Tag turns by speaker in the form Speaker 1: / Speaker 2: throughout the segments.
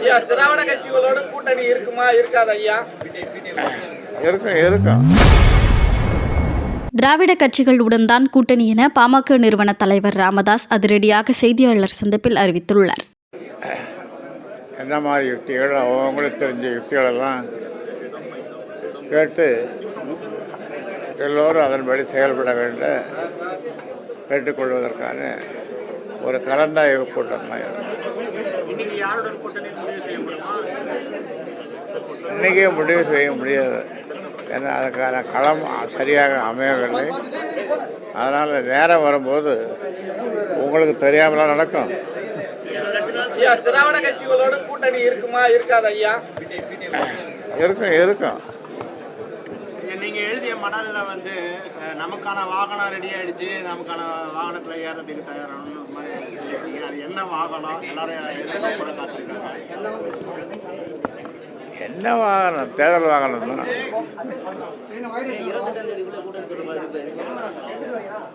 Speaker 1: ஐயா, திராவிட கட்சிகளோட கூட்டணி இருக்குமா இருக்காது ஐயா?
Speaker 2: இருக்கும் இருக்கும்.
Speaker 3: திராவிட கட்சிகளுடன் தான் கூட்டணி என பாமக நிறுவன தலைவர் ராமதாஸ் அதிரடியாக செய்தியாளர் சந்திப்பில் அறிவித்துள்ளார்.
Speaker 2: என்ன மாதிரி யுக்திகள் அவங்களுக்கு தெரிஞ்ச யுக்திகளெல்லாம் கேட்டு எல்லோரும் அதன்படி செயல்பட வேண்டும் கேட்டுக்கொள்வதற்கான ஒரு கலந்தாய்வு கூட்டம் தான். இன்றைக்கே முடிவு செய்ய முடியாது, ஏன்னா அதுக்கான களம் சரியாக அமையவில்லை. அதனால் நேரம் வரும்போது உங்களுக்கு தெரியாமலாம் நடக்கும்.
Speaker 1: ஐயா, திராவிட கட்சிகளோட கூட்டணி இருக்குமா இருக்காது ஐயா?
Speaker 2: இருக்கும் இருக்கும்.
Speaker 4: நீங்க எழுதிய மடல்ல வந்து நமக்கான வாகனம் ரெடி ஆயிடுச்சு, நமக்கான வாகனத்துல ஏறதுக்கு தயாராகணும் மாதிரி சொல்லியிருக்கீங்க. அது என்ன வாகனம்? எல்லாரும் எதிர்பார்ப்போட காத்திருக்காங்க.
Speaker 2: என்ன வாகனம்? தேர்தல் வாகனம் தான்.
Speaker 5: 28ஆம் தேதிக்குள்ள கூட்டணி தொடர்பாக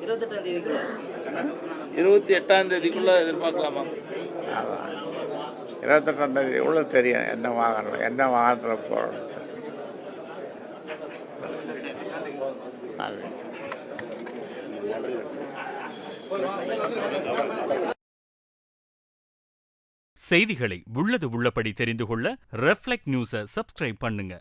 Speaker 4: 28ஆம் தேதிக்குள்ள எதிர்பார்க்கலாமா?
Speaker 2: ஆமாம், 28ஆம் தேதி உள்ள தெரியும் என்ன வாகனம், என்ன வாகனத்தில் போகணும்.
Speaker 6: செய்திகளை உள்ளது உள்ளபடி தெரிந்து கொள்ள ரெஃப்ளெக்ட் நியூஸை சப்ஸ்கிரைப் பண்ணுங்க.